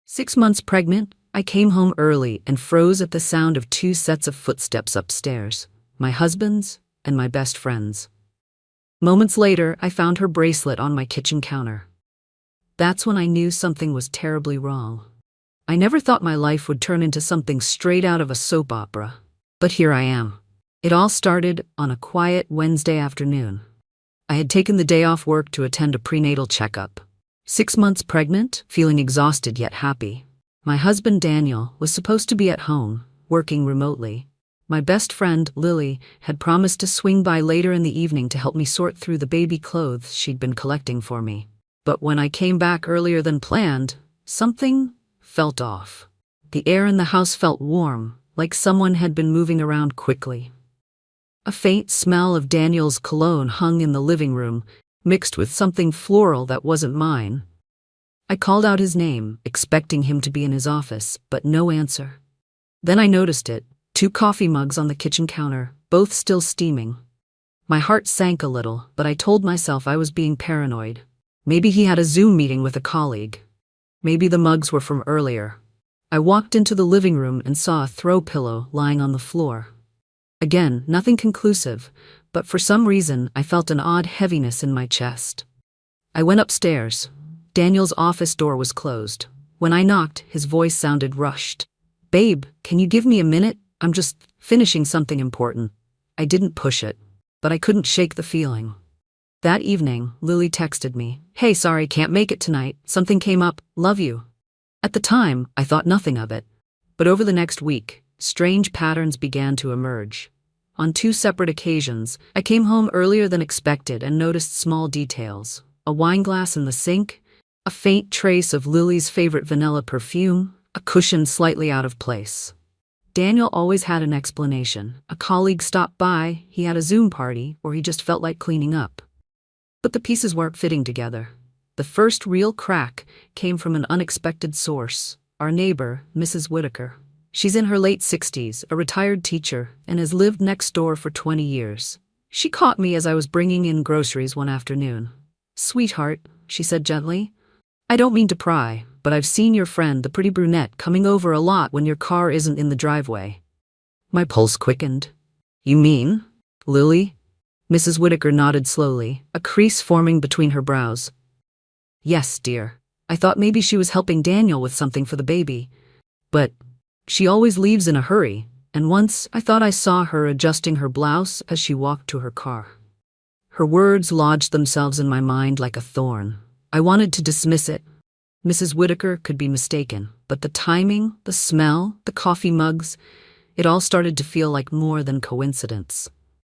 6 months pregnant, I came home early and froze at the sound of two sets of footsteps upstairs, my husband's and my best friend's. Moments later, I found her bracelet on my kitchen counter. That's when I knew something was terribly wrong. I never thought my life would turn into something straight out of a soap opera. But here I am. It all started on a quiet Wednesday afternoon. I had taken the day off work to attend a prenatal checkup. 6 months pregnant, feeling exhausted yet happy. My husband Daniel was supposed to be at home, working remotely. My best friend, Lily, had promised to swing by later in the evening to help me sort through the baby clothes she'd been collecting for me. But when I came back earlier than planned, something felt off. The air in the house felt warm, like someone had been moving around quickly. A faint smell of Daniel's cologne hung in the living room, mixed with something floral that wasn't mine. I called out his name, expecting him to be in his office, but no answer. Then I noticed it, 2 coffee mugs on the kitchen counter, both still steaming. My heart sank a little, but I told myself I was being paranoid. Maybe he had a Zoom meeting with a colleague. Maybe the mugs were from earlier. I walked into the living room and saw a throw pillow lying on the floor. Again, nothing conclusive, but for some reason I felt an odd heaviness in my chest. I went upstairs. Daniel's office door was closed. When I knocked, his voice sounded rushed. "Babe, can you give me a minute? I'm just finishing something important." I didn't push it, but I couldn't shake the feeling. That evening, Lily texted me, "Hey, sorry, can't make it tonight. Something came up. Love you." At the time, I thought nothing of it. But over the next week, strange patterns began to emerge. On 2 separate occasions, I came home earlier than expected and noticed small details. A wine glass in the sink, a faint trace of Lily's favorite vanilla perfume, a cushion slightly out of place. Daniel always had an explanation. A colleague stopped by, he had a Zoom party, or he just felt like cleaning up. But the pieces weren't fitting together. The first real crack came from an unexpected source, our neighbor, Mrs. Whitaker. She's in her late 60s, a retired teacher, and has lived next door for 20 years. She caught me as I was bringing in groceries one afternoon. "Sweetheart," she said gently, "I don't mean to pry, but I've seen your friend, the pretty brunette, coming over a lot when your car isn't in the driveway." My pulse quickened. "You mean Lily?" Mrs. Whitaker nodded slowly, a crease forming between her brows. "Yes, dear. I thought maybe she was helping Daniel with something for the baby. But she always leaves in a hurry, and once I thought I saw her adjusting her blouse as she walked to her car." Her words lodged themselves in my mind like a thorn. I wanted to dismiss it. Mrs. Whitaker could be mistaken, but the timing, the smell, the coffee mugs, it all started to feel like more than coincidence.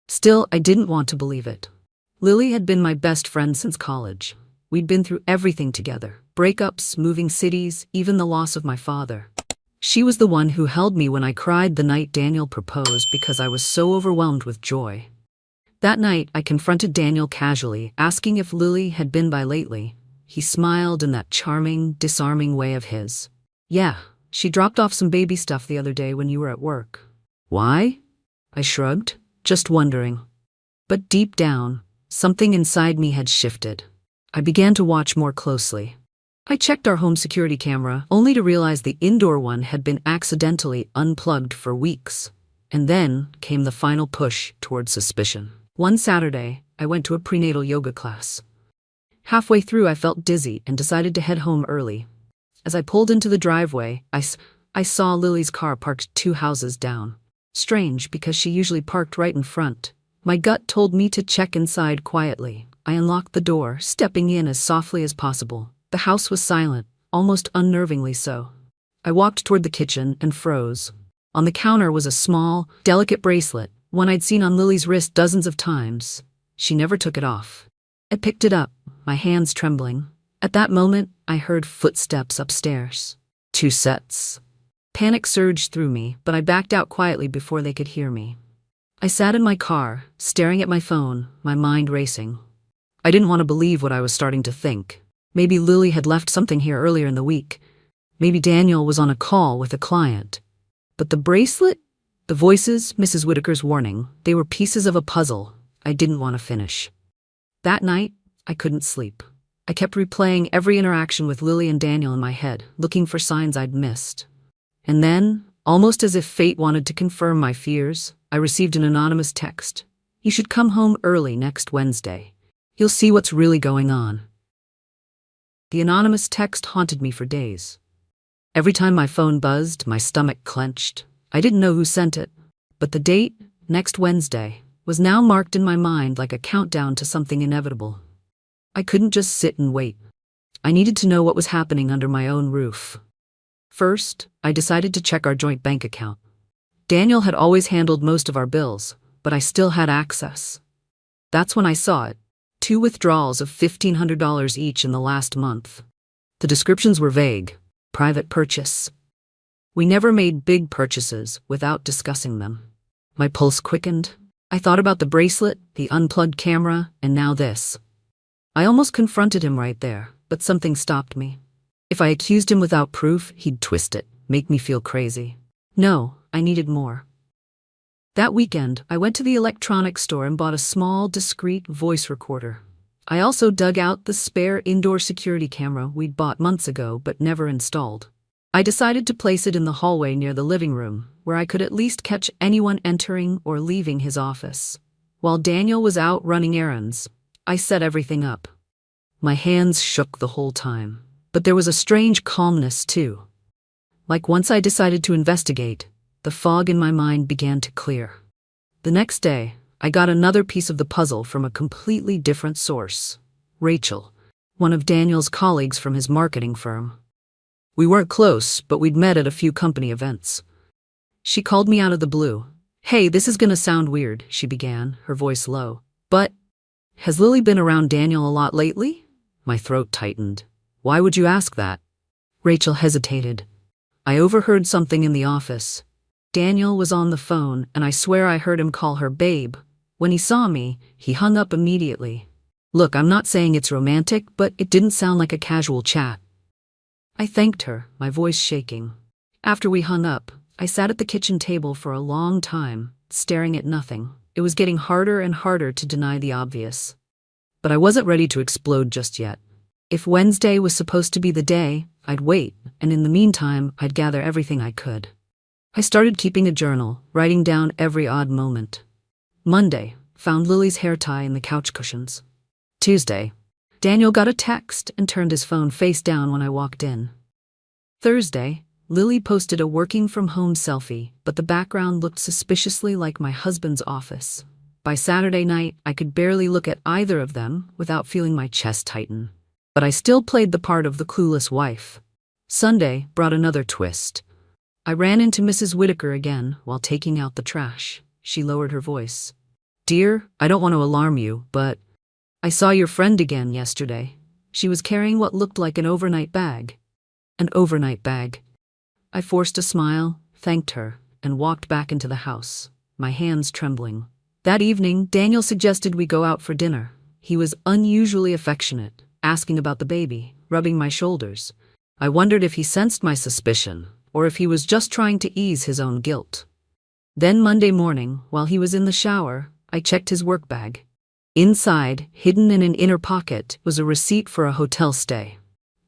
Still, I didn't want to believe it. Lily had been my best friend since college. We'd been through everything together, breakups, moving cities, even the loss of my father. She was the one who held me when I cried the night Daniel proposed because I was so overwhelmed with joy. That night, I confronted Daniel casually, asking if Lily had been by lately. He smiled in that charming, disarming way of his. "Yeah, she dropped off some baby stuff the other day when you were at work." "Why?" I shrugged, just wondering. But deep down, something inside me had shifted. I began to watch more closely. I checked our home security camera, only to realize the indoor one had been accidentally unplugged for weeks. And then came the final push toward suspicion. One Saturday, I went to a prenatal yoga class. Halfway through, I felt dizzy and decided to head home early. As I pulled into the driveway, I saw Lily's car parked 2 houses down. Strange, because she usually parked right in front. My gut told me to check inside quietly. I unlocked the door, stepping in as softly as possible. The house was silent, almost unnervingly so. I walked toward the kitchen and froze. On the counter was a small, delicate bracelet, one I'd seen on Lily's wrist dozens of times. She never took it off. I picked it up, my hands trembling. At that moment, I heard footsteps upstairs. 2 sets. Panic surged through me, but I backed out quietly before they could hear me. I sat in my car, staring at my phone, my mind racing. I didn't want to believe what I was starting to think. Maybe Lily had left something here earlier in the week. Maybe Daniel was on a call with a client. But the bracelet? The voices, Mrs. Whitaker's warning, they were pieces of a puzzle I didn't want to finish. That night, I couldn't sleep. I kept replaying every interaction with Lily and Daniel in my head, looking for signs I'd missed. And then, almost as if fate wanted to confirm my fears, I received an anonymous text. "You should come home early next Wednesday. You'll see what's really going on." The anonymous text haunted me for days. Every time my phone buzzed, my stomach clenched. I didn't know who sent it, but the date, next Wednesday, was now marked in my mind like a countdown to something inevitable. I couldn't just sit and wait. I needed to know what was happening under my own roof. First, I decided to check our joint bank account. Daniel had always handled most of our bills, but I still had access. That's when I saw it. 2 withdrawals of $1,500 each in the last month. The descriptions were vague. Private purchase. We never made big purchases without discussing them. My pulse quickened. I thought about the bracelet, the unplugged camera, and now this. I almost confronted him right there, but something stopped me. If I accused him without proof, he'd twist it, make me feel crazy. No, I needed more. That weekend, I went to the electronics store and bought a small, discreet voice recorder. I also dug out the spare indoor security camera we'd bought months ago but never installed. I decided to place it in the hallway near the living room, where I could at least catch anyone entering or leaving his office. While Daniel was out running errands, I set everything up. My hands shook the whole time, but there was a strange calmness too. Like once I decided to investigate, the fog in my mind began to clear. The next day, I got another piece of the puzzle from a completely different source. Rachel, one of Daniel's colleagues from his marketing firm. We weren't close, but we'd met at a few company events. She called me out of the blue. "Hey, this is gonna sound weird," she began, her voice low. "But, has Lily been around Daniel a lot lately?" My throat tightened. "Why would you ask that?" Rachel hesitated. "I overheard something in the office. Daniel was on the phone, and I swear I heard him call her babe. When he saw me, he hung up immediately. Look, I'm not saying it's romantic, but it didn't sound like a casual chat." I thanked her, my voice shaking. After we hung up, I sat at the kitchen table for a long time, staring at nothing. It was getting harder and harder to deny the obvious. But I wasn't ready to explode just yet. If Wednesday was supposed to be the day, I'd wait, and in the meantime, I'd gather everything I could. I started keeping a journal, writing down every odd moment. Monday, found Lily's hair tie in the couch cushions. Tuesday, Daniel got a text and turned his phone face down when I walked in. Thursday, Lily posted a working from home selfie, but the background looked suspiciously like my husband's office. By Saturday night, I could barely look at either of them without feeling my chest tighten. But I still played the part of the clueless wife. Sunday brought another twist. I ran into Mrs. Whitaker again while taking out the trash. She lowered her voice. "Dear, I don't want to alarm you, but I saw your friend again yesterday. She was carrying what looked like an overnight bag." An overnight bag. I forced a smile, thanked her, and walked back into the house, my hands trembling. That evening, Daniel suggested we go out for dinner. He was unusually affectionate, asking about the baby, rubbing my shoulders. I wondered if he sensed my suspicion, or if he was just trying to ease his own guilt. Then Monday morning, while he was in the shower, I checked his work bag. Inside, hidden in an inner pocket, was a receipt for a hotel stay.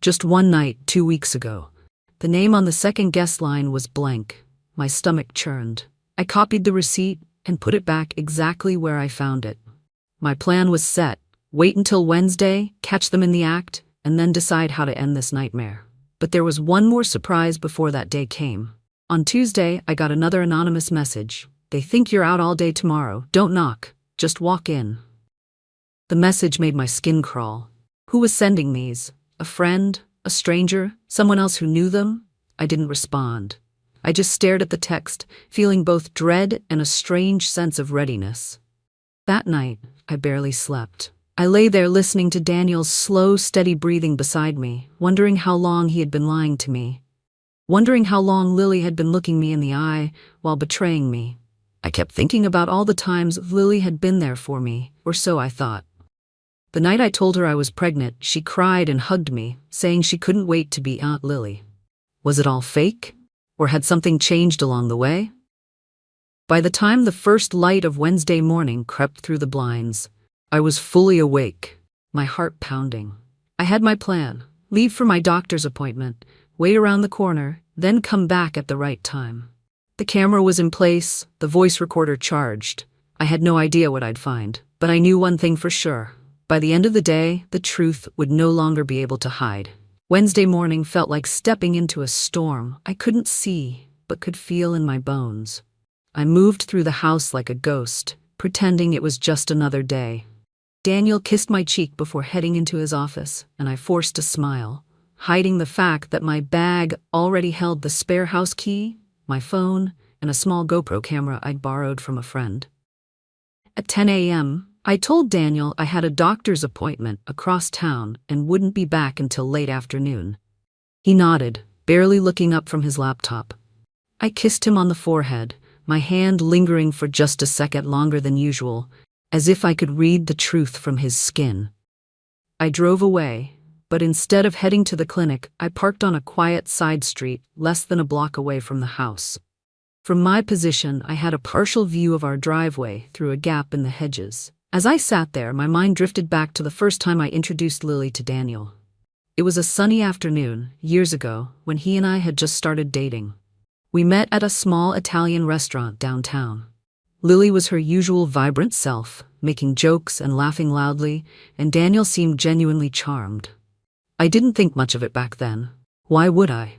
Just one night, 2 weeks ago. The name on the second guest line was blank. My stomach churned. I copied the receipt and put it back exactly where I found it. My plan was set. Wait until Wednesday, catch them in the act, and then decide how to end this nightmare. But there was one more surprise before that day came. On Tuesday, I got another anonymous message. "They think you're out all day tomorrow. Don't knock. Just walk in." The message made my skin crawl. Who was sending these? A friend? A stranger? Someone else who knew them? I didn't respond. I just stared at the text, feeling both dread and a strange sense of readiness. That night, I barely slept. I lay there listening to Daniel's slow, steady breathing beside me, wondering how long he had been lying to me. Wondering how long Lily had been looking me in the eye while betraying me. I kept thinking about all the times Lily had been there for me, or so I thought. The night I told her I was pregnant, she cried and hugged me, saying she couldn't wait to be Aunt Lily. Was it all fake? Or had something changed along the way? By the time the first light of Wednesday morning crept through the blinds, I was fully awake, my heart pounding. I had my plan: leave for my doctor's appointment, wait around the corner, then come back at the right time. The camera was in place, the voice recorder charged. I had no idea what I'd find, but I knew one thing for sure. By the end of the day, the truth would no longer be able to hide. Wednesday morning felt like stepping into a storm I couldn't see, but could feel in my bones. I moved through the house like a ghost, pretending it was just another day. Daniel kissed my cheek before heading into his office, and I forced a smile, hiding the fact that my bag already held the spare house key, my phone, and a small GoPro camera I'd borrowed from a friend. At 10 a.m., I told Daniel I had a doctor's appointment across town and wouldn't be back until late afternoon. He nodded, barely looking up from his laptop. I kissed him on the forehead, my hand lingering for just a second longer than usual, as if I could read the truth from his skin. I drove away, but instead of heading to the clinic, I parked on a quiet side street less than a block away from the house. From my position, I had a partial view of our driveway through a gap in the hedges. As I sat there, my mind drifted back to the first time I introduced Lily to Daniel. It was a sunny afternoon, years ago, when he and I had just started dating. We met at a small Italian restaurant downtown. Lily was her usual vibrant self, making jokes and laughing loudly, and Daniel seemed genuinely charmed. I didn't think much of it back then. Why would I?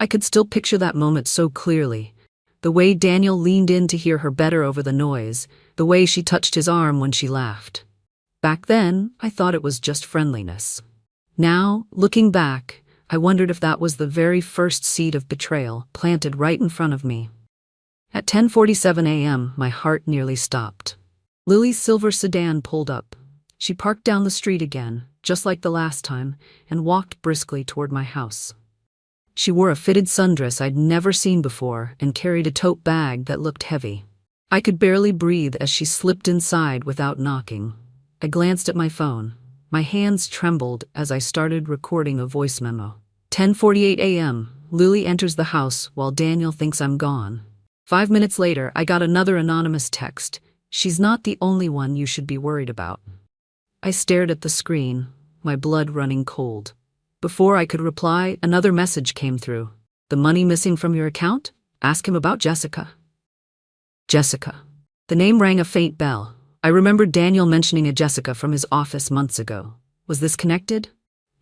I could still picture that moment so clearly. The way Daniel leaned in to hear her better over the noise, the way she touched his arm when she laughed. Back then, I thought it was just friendliness. Now, looking back, I wondered if that was the very first seed of betrayal planted right in front of me. At 10:47 a.m., my heart nearly stopped. Lily's silver sedan pulled up. She parked down the street again, just like the last time, and walked briskly toward my house. She wore a fitted sundress I'd never seen before and carried a tote bag that looked heavy. I could barely breathe as she slipped inside without knocking. I glanced at my phone. My hands trembled as I started recording a voice memo. 10:48 a.m., Lily enters the house while Daniel thinks I'm gone. 5 minutes later, I got another anonymous text. She's not the only one you should be worried about. I stared at the screen, my blood running cold. Before I could reply, another message came through. The money missing from your account? Ask him about Jessica. Jessica. The name rang a faint bell. I remembered Daniel mentioning a Jessica from his office months ago. Was this connected?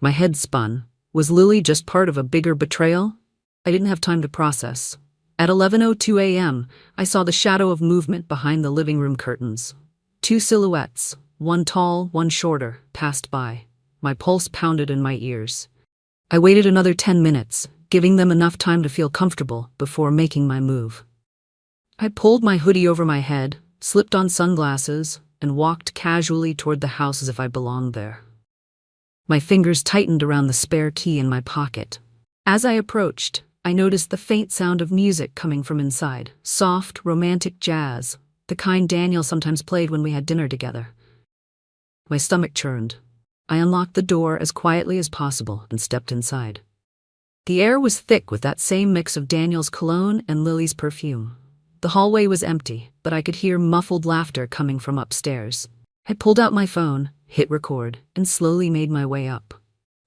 My head spun. Was Lily just part of a bigger betrayal? I didn't have time to process. At 11:02 a.m., I saw the shadow of movement behind the living room curtains. Two silhouettes, one tall, one shorter, passed by. My pulse pounded in my ears. I waited another 10 minutes, giving them enough time to feel comfortable before making my move. I pulled my hoodie over my head, slipped on sunglasses, and walked casually toward the house as if I belonged there. My fingers tightened around the spare key in my pocket. As I approached, I noticed the faint sound of music coming from inside, soft, romantic jazz, the kind Daniel sometimes played when we had dinner together. My stomach churned. I unlocked the door as quietly as possible and stepped inside. The air was thick with that same mix of Daniel's cologne and Lily's perfume. The hallway was empty, but I could hear muffled laughter coming from upstairs. I pulled out my phone, hit record, and slowly made my way up.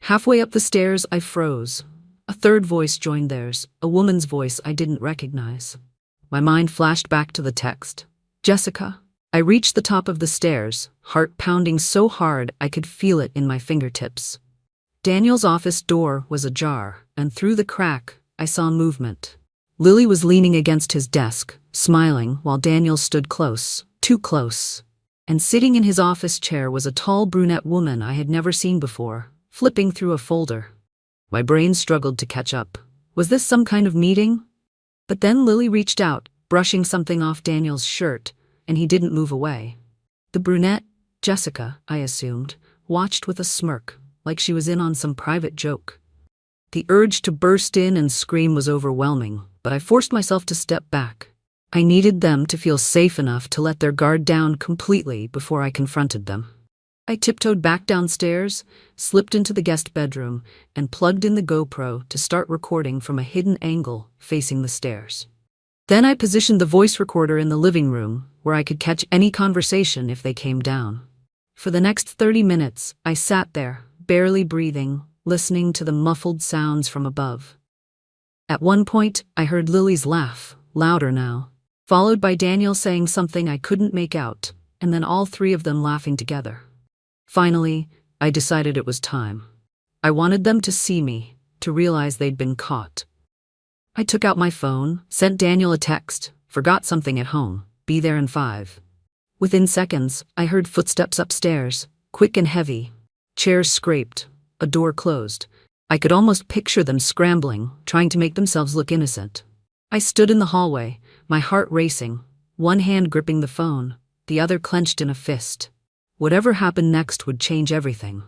Halfway up the stairs, I froze. A third voice joined theirs, a woman's voice I didn't recognize. My mind flashed back to the text. Jessica. I reached the top of the stairs, heart pounding so hard I could feel it in my fingertips. Daniel's office door was ajar, and through the crack, I saw movement. Lily was leaning against his desk, smiling, while Daniel stood close, too close. And sitting in his office chair was a tall brunette woman I had never seen before, flipping through a folder. My brain struggled to catch up. Was this some kind of meeting? But then Lily reached out, brushing something off Daniel's shirt, and he didn't move away. The brunette, Jessica, I assumed, watched with a smirk, like she was in on some private joke. The urge to burst in and scream was overwhelming, but I forced myself to step back. I needed them to feel safe enough to let their guard down completely before I confronted them. I tiptoed back downstairs, slipped into the guest bedroom, and plugged in the GoPro to start recording from a hidden angle facing the stairs. Then I positioned the voice recorder in the living room, where I could catch any conversation if they came down. For the next 30 minutes, I sat there, barely breathing, listening to the muffled sounds from above. At one point, I heard Lily's laugh, louder now, followed by Daniel saying something I couldn't make out, and then all three of them laughing together. Finally, I decided it was time. I wanted them to see me, to realize they'd been caught. I took out my phone, sent Daniel a text, forgot something at home, be there in 5. Within seconds, I heard footsteps upstairs, quick and heavy. Chairs scraped, a door closed. I could almost picture them scrambling, trying to make themselves look innocent. I stood in the hallway, my heart racing, one hand gripping the phone, the other clenched in a fist. Whatever happened next would change everything.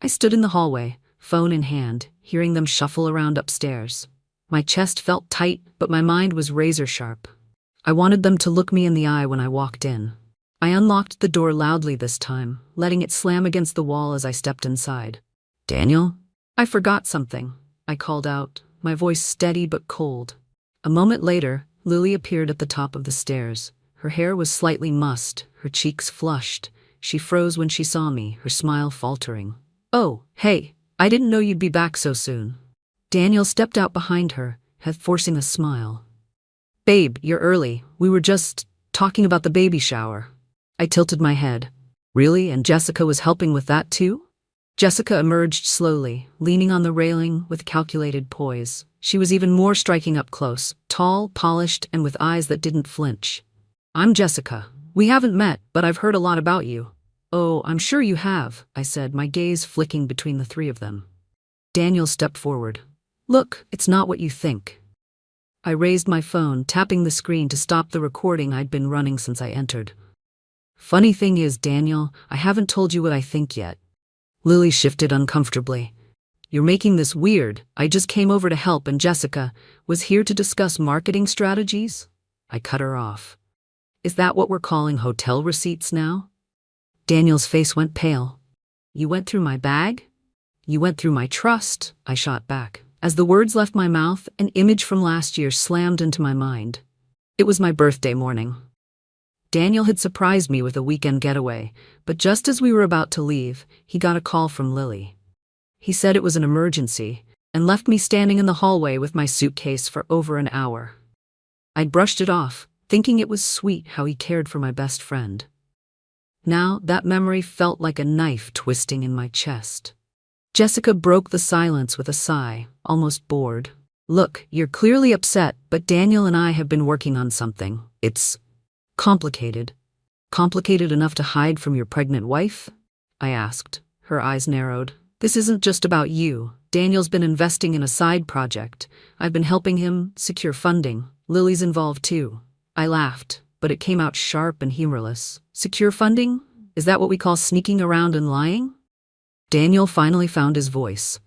I stood in the hallway, phone in hand, hearing them shuffle around upstairs. My chest felt tight, but my mind was razor sharp. I wanted them to look me in the eye when I walked in. I unlocked the door loudly this time, letting it slam against the wall as I stepped inside. "Daniel?" "I forgot something," I called out, my voice steady but cold. A moment later, Lily appeared at the top of the stairs. Her hair was slightly mussed, her cheeks flushed. She froze when she saw me, her smile faltering. "Oh, hey, I didn't know you'd be back so soon." Daniel stepped out behind her, forcing a smile. "Babe, you're early. We were just talking about the baby shower." I tilted my head. "Really? And Jessica was helping with that too?" Jessica emerged slowly, leaning on the railing with calculated poise. She was even more striking up close, tall, polished, and with eyes that didn't flinch. "I'm Jessica. We haven't met, but I've heard a lot about you." "Oh, I'm sure you have," I said, my gaze flicking between the three of them. Daniel stepped forward. "Look, it's not what you think." I raised my phone, tapping the screen to stop the recording I'd been running since I entered. "Funny thing is, Daniel, I haven't told you what I think yet." Lily shifted uncomfortably. "You're making this weird. I just came over to help and Jessica was here to discuss marketing strategies." I cut her off. "Is that what we're calling hotel receipts now?" Daniel's face went pale. "You went through my bag? You went through my trust," I shot back. As the words left my mouth, an image from last year slammed into my mind. It was my birthday morning. Daniel had surprised me with a weekend getaway, but just as we were about to leave, he got a call from Lily. He said it was an emergency, and left me standing in the hallway with my suitcase for over an hour. I'd brushed it off, thinking it was sweet how he cared for my best friend. Now, that memory felt like a knife twisting in my chest. Jessica broke the silence with a sigh, almost bored. "Look, you're clearly upset, but Daniel and I have been working on something. It's complicated." "Complicated enough to hide from your pregnant wife?" I asked. Her eyes narrowed. "This isn't just about you. Daniel's been investing in a side project. I've been helping him secure funding. Lily's involved too." I laughed, but it came out sharp and humorless. "Secure funding? Is that what we call sneaking around and lying?" Daniel finally found his voice.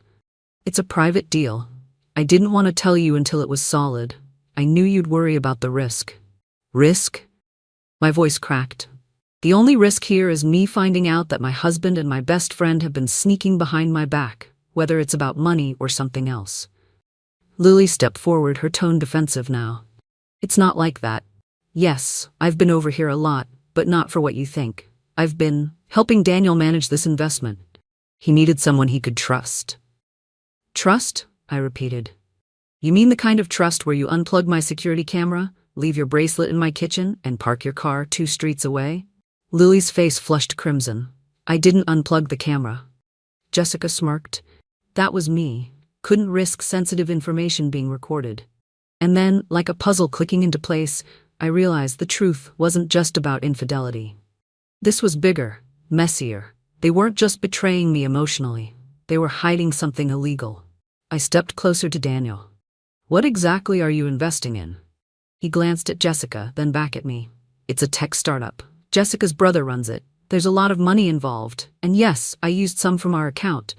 "It's a private deal. I didn't want to tell you until it was solid. I knew you'd worry about the risk." "Risk?" My voice cracked. "The only risk here is me finding out that my husband and my best friend have been sneaking behind my back, whether it's about money or something else." Lily stepped forward, her tone defensive now. "It's not like that. Yes, I've been over here a lot, but not for what you think. I've been helping Daniel manage this investment. He needed someone he could trust." "Trust?" I repeated. "You mean the kind of trust where you unplug my security camera, leave your bracelet in my kitchen, and park your car 2 streets away?" Lily's face flushed crimson. "I didn't unplug the camera." Jessica smirked. "That was me. Couldn't risk sensitive information being recorded." And then, like a puzzle clicking into place, I realized the truth wasn't just about infidelity. This was bigger, messier. They weren't just betraying me emotionally. They were hiding something illegal. I stepped closer to Daniel. "What exactly are you investing in?" He glanced at Jessica, then back at me. "It's a tech startup. Jessica's brother runs it. There's a lot of money involved, and yes, I used some from our account.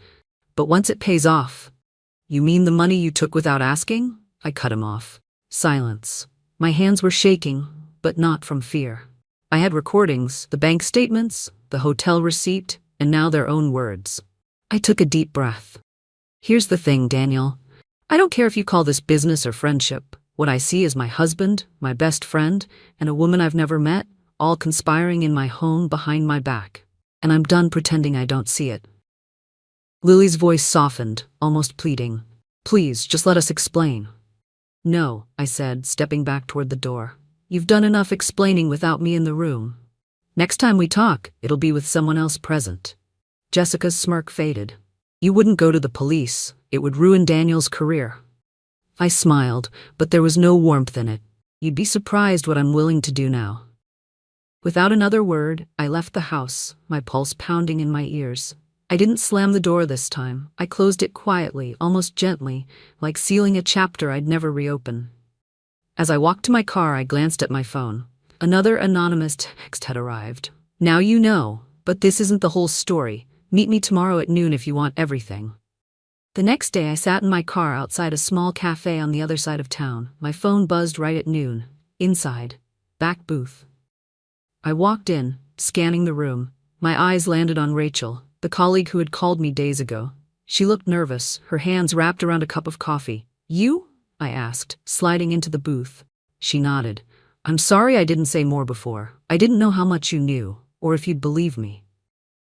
But once it pays off..." "You mean the money you took without asking?" I cut him off. Silence. My hands were shaking, but not from fear. I had recordings, the bank statements, the hotel receipt, and now their own words. I took a deep breath. "Here's the thing, Daniel. I don't care if you call this business or friendship. What I see is my husband, my best friend, and a woman I've never met, all conspiring in my home behind my back. And I'm done pretending I don't see it." Lily's voice softened, almost pleading. Please, just let us explain. No, I said, stepping back toward the door. You've done enough explaining without me in the room. Next time we talk, it'll be with someone else present. Jessica's smirk faded. You wouldn't go to the police. It would ruin Daniel's career. I smiled, but there was no warmth in it. You'd be surprised what I'm willing to do now. Without another word, I left the house, my pulse pounding in my ears. I didn't slam the door this time. I closed it quietly, almost gently, like sealing a chapter I'd never reopen. As I walked to my car, I glanced at my phone. Another anonymous text had arrived. Now you know, but this isn't the whole story. Meet me tomorrow at noon if you want everything. The next day, I sat in my car outside a small cafe on the other side of town. My phone buzzed right at noon. Inside. Back booth. I walked in, scanning the room. My eyes landed on Rachel, the colleague who had called me days ago. She looked nervous, her hands wrapped around a cup of coffee. You? I asked, sliding into the booth. She nodded. I'm sorry I didn't say more before. I didn't know how much you knew, or if you'd believe me.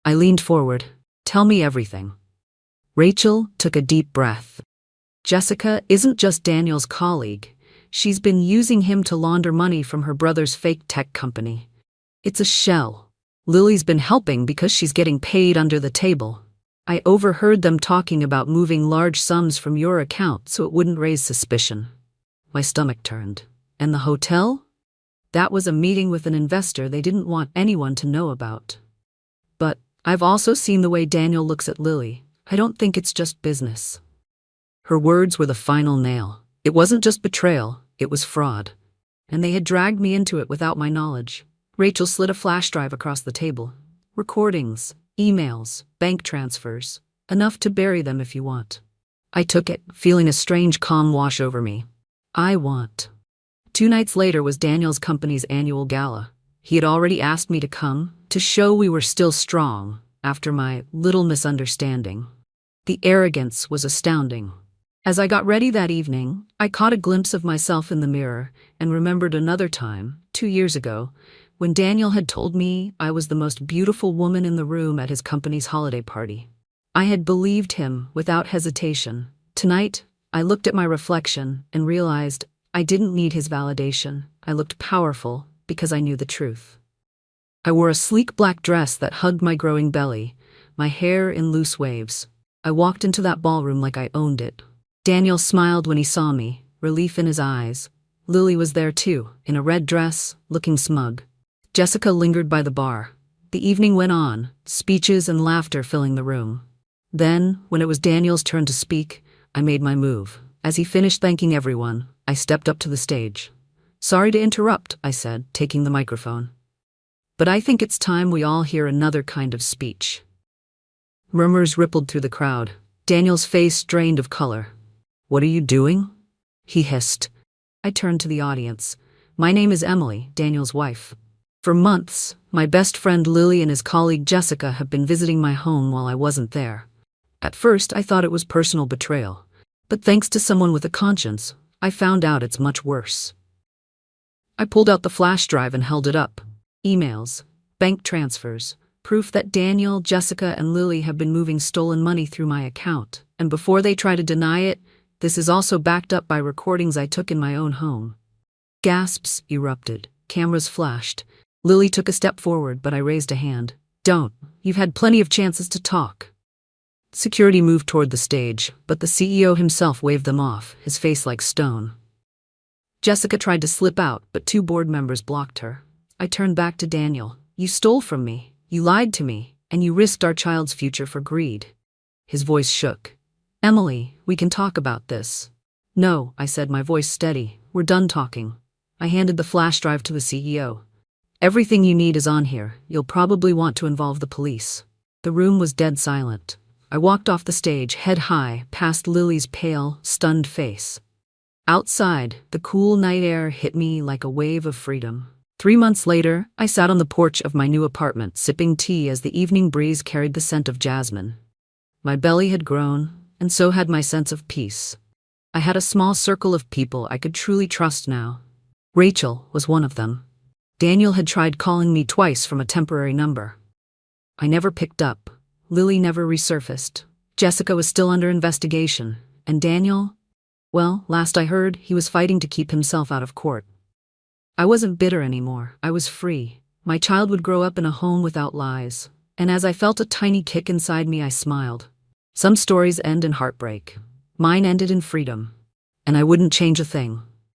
I leaned forward. Tell me everything. Rachel took a deep breath. Jessica isn't just Daniel's colleague. She's been using him to launder money from her brother's fake tech company. It's a shell. Lily's been helping because she's getting paid under the table. I overheard them talking about moving large sums from your account so it wouldn't raise suspicion. My stomach turned. And the hotel? That was a meeting with an investor they didn't want anyone to know about. But I've also seen the way Daniel looks at Lily. I don't think it's just business. Her words were the final nail. It wasn't just betrayal, it was fraud. And they had dragged me into it without my knowledge. Rachel slid a flash drive across the table. Recordings, emails, bank transfers. Enough to bury them if you want. I took it, feeling a strange calm wash over me. I want. 2 nights later was Daniel's company's annual gala. He had already asked me to come, to show we were still strong, after my little misunderstanding. The arrogance was astounding. As I got ready that evening, I caught a glimpse of myself in the mirror and remembered another time, 2 years ago, when Daniel had told me I was the most beautiful woman in the room at his company's holiday party. I had believed him without hesitation. Tonight, I looked at my reflection and realized I didn't need his validation. I looked powerful because I knew the truth. I wore a sleek black dress that hugged my growing belly, my hair in loose waves. I walked into that ballroom like I owned it. Daniel smiled when he saw me, relief in his eyes. Lily was there too, in a red dress, looking smug. Jessica lingered by the bar. The evening went on, speeches and laughter filling the room. Then, when it was Daniel's turn to speak, I made my move. As he finished thanking everyone, I stepped up to the stage. Sorry to interrupt, I said, taking the microphone. But I think it's time we all hear another kind of speech. Murmurs rippled through the crowd. Daniel's face drained of color. What are you doing? He hissed. I turned to the audience. My name is Emily, Daniel's wife. For months, my best friend Lily and his colleague Jessica have been visiting my home while I wasn't there. At first, I thought it was personal betrayal. But thanks to someone with a conscience, I found out it's much worse. I pulled out the flash drive and held it up. Emails, bank transfers, proof that Daniel, Jessica, and Lily have been moving stolen money through my account. And before they try to deny it, this is also backed up by recordings I took in my own home. Gasps erupted. Cameras flashed. Lily took a step forward, but I raised a hand. Don't. You've had plenty of chances to talk. Security moved toward the stage, but the CEO himself waved them off, his face like stone. Jessica tried to slip out, but 2 board members blocked her. I turned back to Daniel. You stole from me, you lied to me, and you risked our child's future for greed. His voice shook. Emily, we can talk about this. No, I said, my voice steady. We're done talking. I handed the flash drive to the CEO. Everything you need is on here. You'll probably want to involve the police. The room was dead silent. I walked off the stage, head high, past Lily's pale, stunned face. Outside, the cool night air hit me like a wave of freedom. 3 months later, I sat on the porch of my new apartment, sipping tea as the evening breeze carried the scent of jasmine. My belly had grown, and so had my sense of peace. I had a small circle of people I could truly trust now. Rachel was one of them. Daniel had tried calling me twice from a temporary number. I never picked up. Lily never resurfaced. Jessica was still under investigation, and Daniel, well, last I heard, he was fighting to keep himself out of court. I wasn't bitter anymore. I was free. My child would grow up in a home without lies. And as I felt a tiny kick inside me, I smiled. Some stories end in heartbreak. Mine ended in freedom. And I wouldn't change a thing.